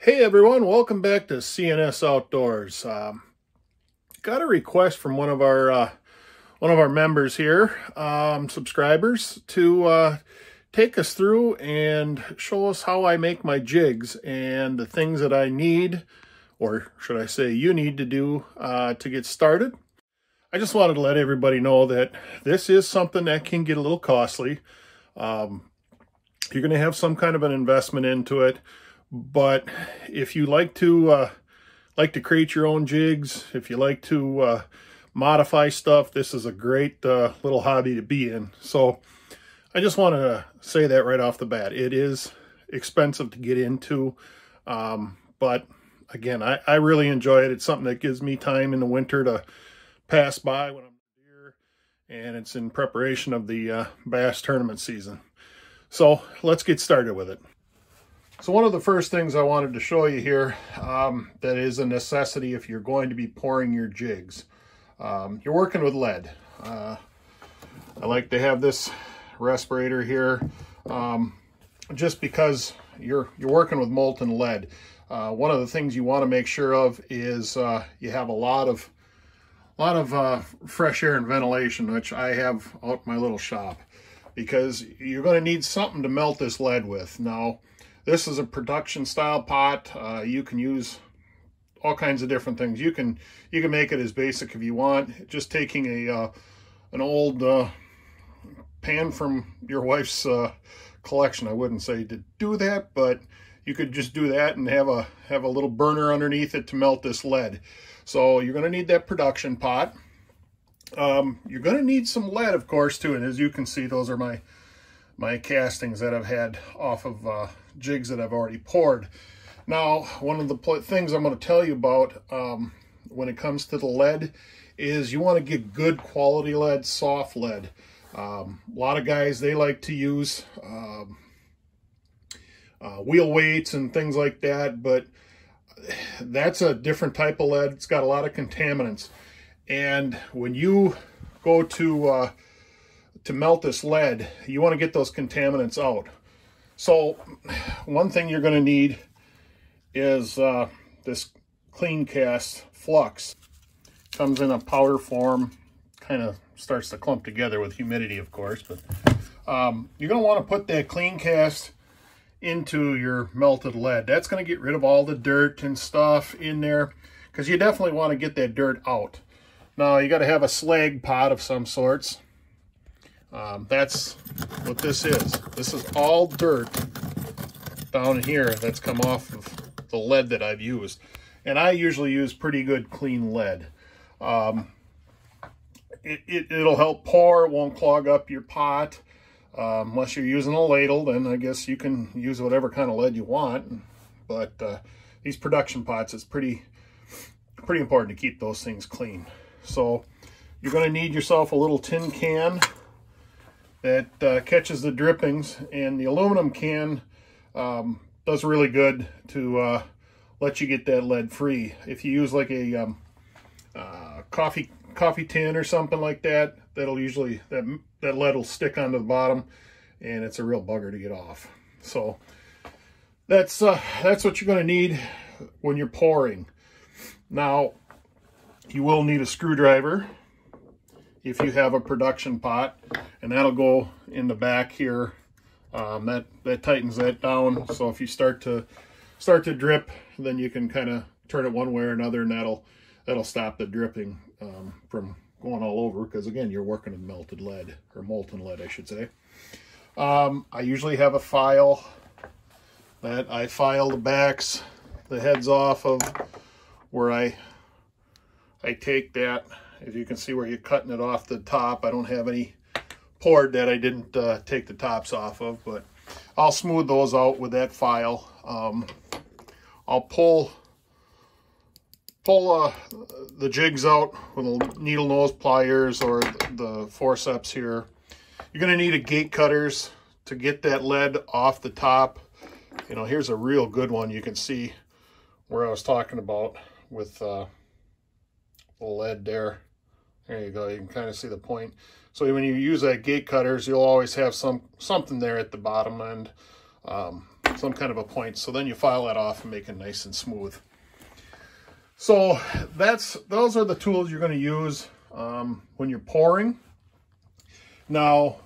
Hey everyone, welcome back to CNS Outdoors. Got a request from one of our members here, subscribers, to take us through and show us how I make my jigs and the things that I need, or should I say you need to do to get started. I just wanted to let everybody know that this is something that can get a little costly. You're going to have some kind of an investment into it. But if you like to create your own jigs, if you like to modify stuff, this is a great little hobby to be in. So I just wanted to say that right off the bat. It is expensive to get into, but again, I really enjoy it. It's something that gives me time in the winter to pass by when I'm here, and it's in preparation of the bass tournament season. So let's get started with it. So one of the first things I wanted to show you here that is a necessity if you're going to be pouring your jigs. You're working with lead. I like to have this respirator here just because you're working with molten lead. One of the things you want to make sure of is you have a lot of fresh air and ventilation, which I have out in my little shop, because you're going to need something to melt this lead with. Now, this is a production style pot. You can use all kinds of different things. You can make it as basic if you want. Just taking an old pan from your wife's collection. I wouldn't say to do that, but you could just do that and have a little burner underneath it to melt this lead. So you're going to need that production pot. You're going to need some lead, of course, too. And as you can see, those are my castings that I've had off of jigs that I've already poured. Now, one of the things I'm going to tell you about when it comes to the lead is you want to get good quality lead, soft lead. A lot of guys, they like to use wheel weights and things like that, but that's a different type of lead. It's got a lot of contaminants. And when you go to melt this lead, you want to get those contaminants out. So one thing you're going to need is this clean cast flux. Comes in a powder form, kind of starts to clump together with humidity, of course, but you're going to want to put that clean cast into your melted lead. That's going to get rid of all the dirt and stuff in there, because you definitely want to get that dirt out. Now, you got to have a slag pot of some sorts. That's what this is. This is all dirt down here that's come off of the lead that I've used. And I usually use pretty good clean lead. It'll help pour. It won't clog up your pot. Unless you're using a ladle, then I guess you can use whatever kind of lead you want. But these production pots, it's pretty important to keep those things clean. So you're going to need yourself a little tin can that catches the drippings, and the aluminum can does really good to let you get that lead free. If you use like a coffee tin or something like that, that'll usually that lead will stick onto the bottom, and it's a real bugger to get off. So that's what you're going to need when you're pouring. Now, you will need a screwdriver if you have a production pot, and that'll go in the back here. That tightens that down, so if you start to drip, then you can kind of turn it one way or another, and that'll stop the dripping from going all over, because again, you're working with melted lead, or molten lead, I should say. I usually have a file that I file the heads off of, where I take that. As you can see where you're cutting it off the top, I don't have any poured that I didn't take the tops off of, but I'll smooth those out with that file. I'll pull the jigs out with needle nose pliers or the forceps here. You're going to need a gate cutters to get that lead off the top. You know, here's a real good one. You can see where I was talking about with the lead there. There you go. You can kind of see the point. So when you use that gate cutters, you'll always have something there at the bottom end. some kind of a point. So then you file that off and make it nice and smooth. So those are the tools you're going to use when you're pouring. Now,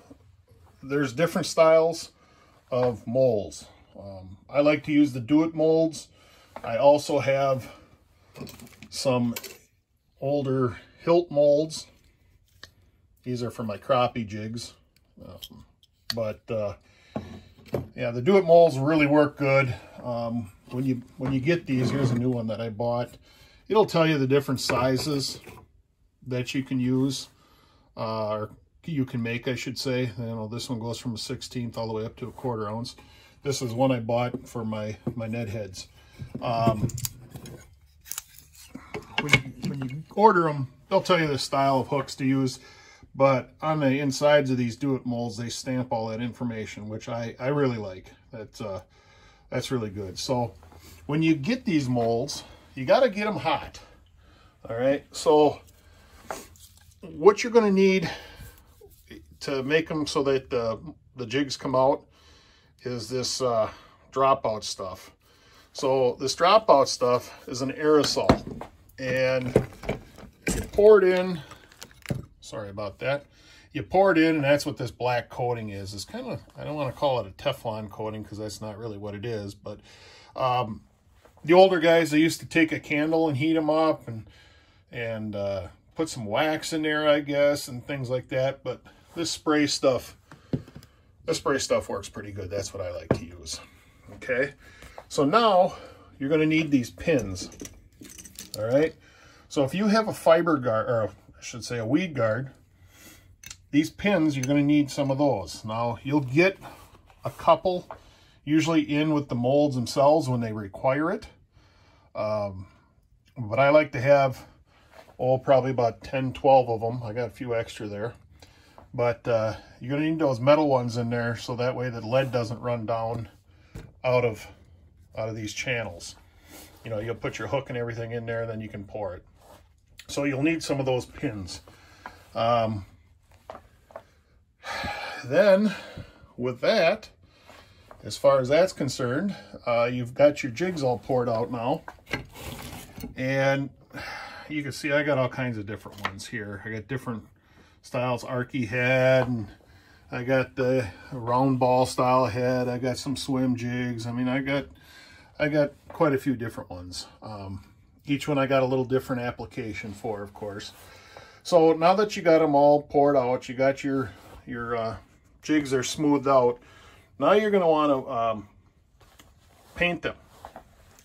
there's different styles of molds. I like to use the Do-It molds. I also have some older hilt molds. These are for my crappie jigs. Yeah, the Do-It molds really work good. When you get these, here's a new one that I bought. It'll tell you the different sizes that you can use, or you can make, I should say. You know, this one goes from a 1/16 all the way up to a 1/4 ounce. This is one I bought for my Ned heads. When you order them, they'll tell you the style of hooks to use, but on the insides of these Do-It molds, they stamp all that information, which I really like. That's really good. So when you get these molds, you got to get them hot. All right, so what you're going to need to make them so that the jigs come out is this dropout stuff. So this dropout stuff is an aerosol, and you pour it in. Sorry about that. You pour it in, and that's what this black coating is. It's kind of, I don't want to call it a Teflon coating because that's not really what it is, but the older guys, they used to take a candle and heat them up and put some wax in there, I guess, and things like that. But this spray stuff works pretty good. That's what I like to use. Okay, so now you're going to need these pins. All right, so if you have a fiber guard, or I should say a weed guard, these pins, you're going to need some of those. Now, you'll get a couple usually in with the molds themselves when they require it. But I like to have, probably about 10, 12 of them. I got a few extra there. But you're going to need those metal ones in there so that way the lead doesn't run down out of these channels. You know, you'll put your hook and everything in there, then you can pour it. So you'll need some of those pins. Then, with that, as far as that's concerned, you've got your jigs all poured out now. And you can see I got all kinds of different ones here. I got different styles, archy head, and I got the round ball style head. I got some swim jigs. I mean, I got quite a few different ones. Each one I got a little different application for, of course. So now that you got them all poured out, you got your jigs are smoothed out. Now you're going to want to paint them.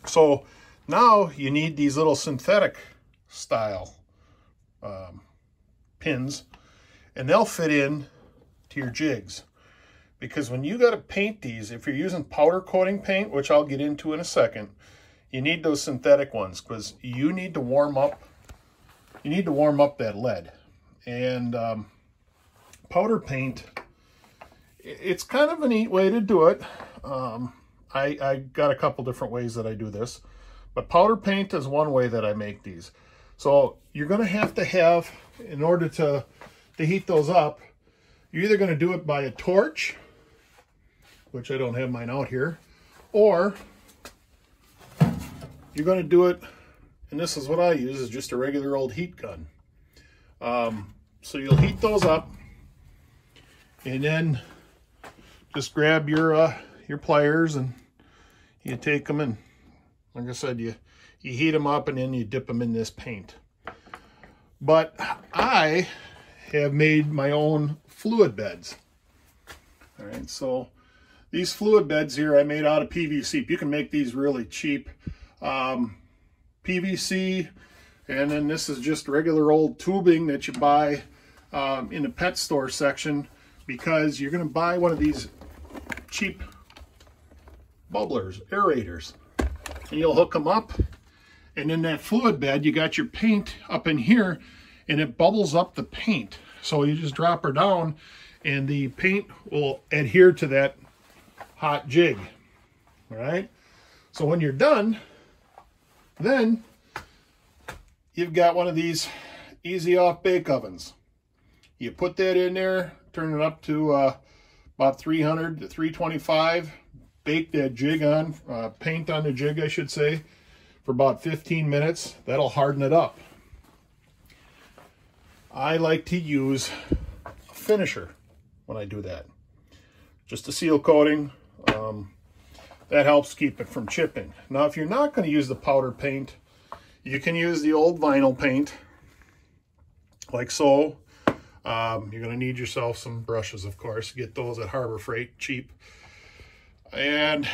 So now you need these little synthetic style pins, and they'll fit in to your jigs. Because when you got to paint these, if you're using powder coating paint, which I'll get into in a second, you need those synthetic ones because you need to warm up. You need to warm up that lead. And powder paint, it's kind of a neat way to do it. I got a couple different ways that I do this, but powder paint is one way that I make these. So you're going to have, in order to heat those up, you're either going to do it by a torch, which I don't have mine out here, or you're going to do it, and this is what I use, is just a regular old heat gun. So you'll heat those up, and then just grab your pliers, and you take them, and like I said, you heat them up, and then you dip them in this paint. But I have made my own fluid beds. All right, so these fluid beds here I made out of PVC. You can make these really cheap. PVC, and then this is just regular old tubing that you buy in the pet store section, because you're going to buy one of these cheap bubblers, aerators, and you'll hook them up, and in that fluid bed you got your paint up in here, and it bubbles up the paint. So you just drop her down and the paint will adhere to that hot jig. All right, so when you're done, then you've got one of these easy off bake ovens. You put that in there, turn it up to about 300 to 325, bake that jig on, paint on the jig, I should say, for about 15 minutes. That'll harden it up. I like to use a finisher when I do that. Just a seal coating. That helps keep it from chipping. Now, if you're not going to use the powder paint, you can use the old vinyl paint, like so. You're going to need yourself some brushes, of course. Get those at Harbor Freight, cheap. And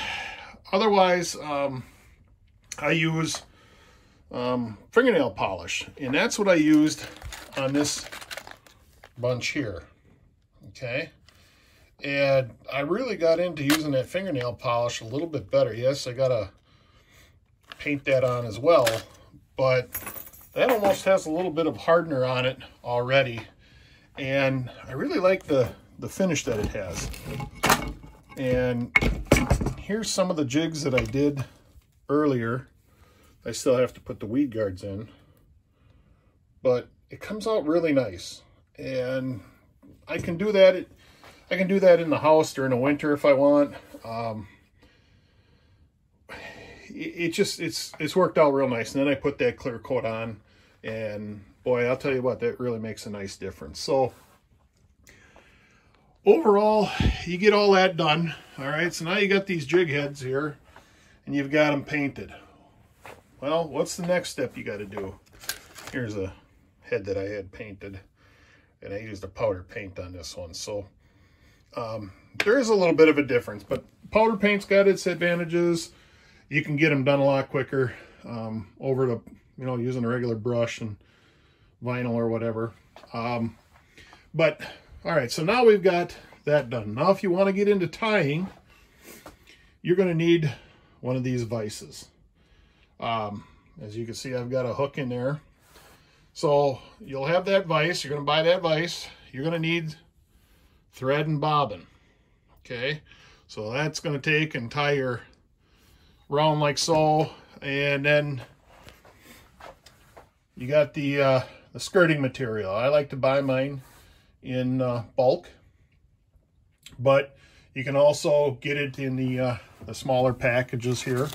otherwise, I use fingernail polish. And that's what I used on this bunch here. Okay. And I really got into using that fingernail polish a little bit better. Yes, I got to paint that on as well. But that almost has a little bit of hardener on it already. And I really like the finish that it has. And here's some of the jigs that I did earlier. I still have to put the weed guards in. But it comes out really nice. And I can do that. I can do that in the house during the winter if I want. It's worked out real nice. And then I put that clear coat on, and boy, I'll tell you what, that really makes a nice difference. So overall, you get all that done. All right, so now you got these jig heads here, and you've got them painted. Well, what's the next step you got to do? Here's a head that I had painted, and I used a powder paint on this one. So there is a little bit of a difference, but powder paint's got its advantages. You can get them done a lot quicker over the, using a regular brush and vinyl or whatever. But all right, so now we've got that done. Now, if you want to get into tying, you're going to need one of these vices. As you can see, I've got a hook in there. So you'll have that vise. You're going to buy that vise. You're going to need thread and bobbin. Okay, so that's going to take and tie your round like so, and then you got the skirting material. I like to buy mine in bulk, but you can also get it in the smaller packages here.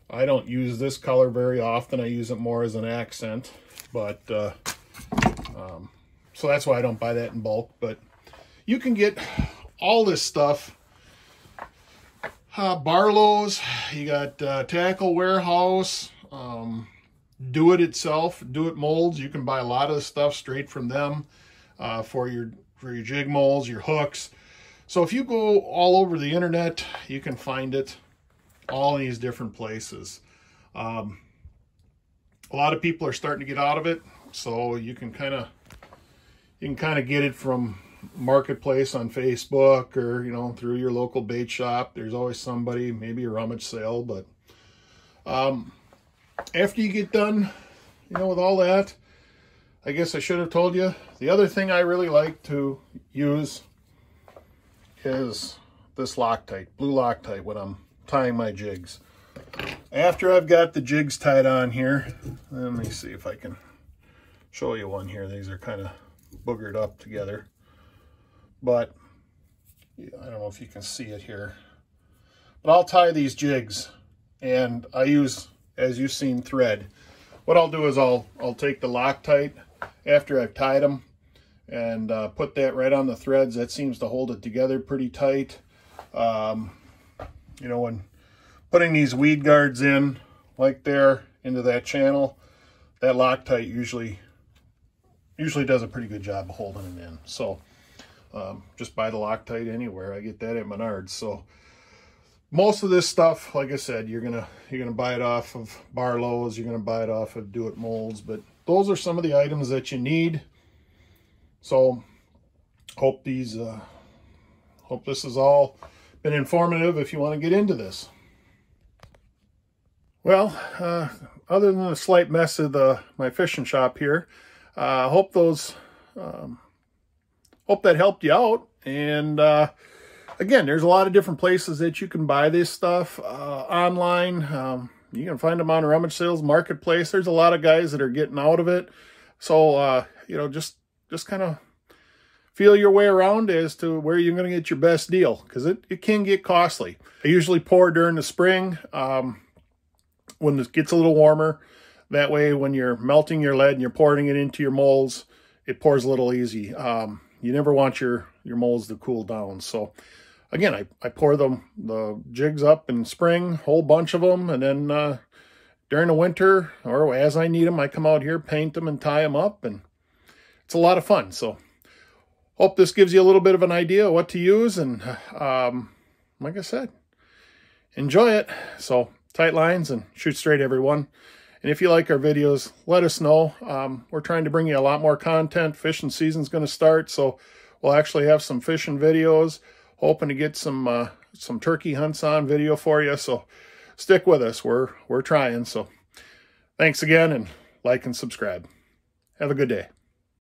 I don't use this color very often. I use it more as an accent, but so that's why I don't buy that in bulk. But you can get all this stuff. Barlow's, you got Tackle Warehouse, Do It Itself, Do It Molds. You can buy a lot of the stuff straight from them for your jig molds, your hooks. So if you go all over the internet, you can find it all in these different places. A lot of people are starting to get out of it, so you can kind of get it from Marketplace on Facebook, or through your local bait shop. There's always somebody, maybe a rummage sale. But after you get done with all that, I guess I should have told you, the other thing I really like to use is this Loctite, blue Loctite, when I'm tying my jigs. After I've got the jigs tied on here, let me see if I can show you one here. These are kind of boogered up together, but I don't know if you can see it here. But I'll tie these jigs, and I use, as you've seen, thread. What I'll do is I'll take the Loctite after I've tied them and put that right on the threads. That seems to hold it together pretty tight. When putting these weed guards in like there into that channel, that Loctite usually does a pretty good job of holding it in. So just buy the Loctite anywhere. I get that at Menards. So most of this stuff, like I said, you're gonna buy it off of Barlow's. You're gonna buy it off of Do It Molds. But those are some of the items that you need. So hope this has all been informative if you want to get into this. Well, other than a slight mess of my fishing shop here, hope that helped you out. And again, there's a lot of different places that you can buy this stuff online. You can find them on Rummage Sales Marketplace. There's a lot of guys that are getting out of it. So just kind of feel your way around as to where you're going to get your best deal, because it can get costly. I usually pour during the spring when it gets a little warmer. That way, when you're melting your lead and you're pouring it into your molds, it pours a little easy. You never want your molds to cool down. So again, I pour the jigs up in spring, whole bunch of them, and then during the winter, or as I need them, I come out here, paint them, and tie them up, and it's a lot of fun. So hope this gives you a little bit of an idea of what to use, and like I said, enjoy it. So tight lines and shoot straight, everyone. And if you like our videos, let us know. We're trying to bring you a lot more content. Fishing season's going to start, so we'll actually have some fishing videos. Hoping to get some turkey hunts on video for you. So stick with us. We're trying. So thanks again, and like and subscribe. Have a good day.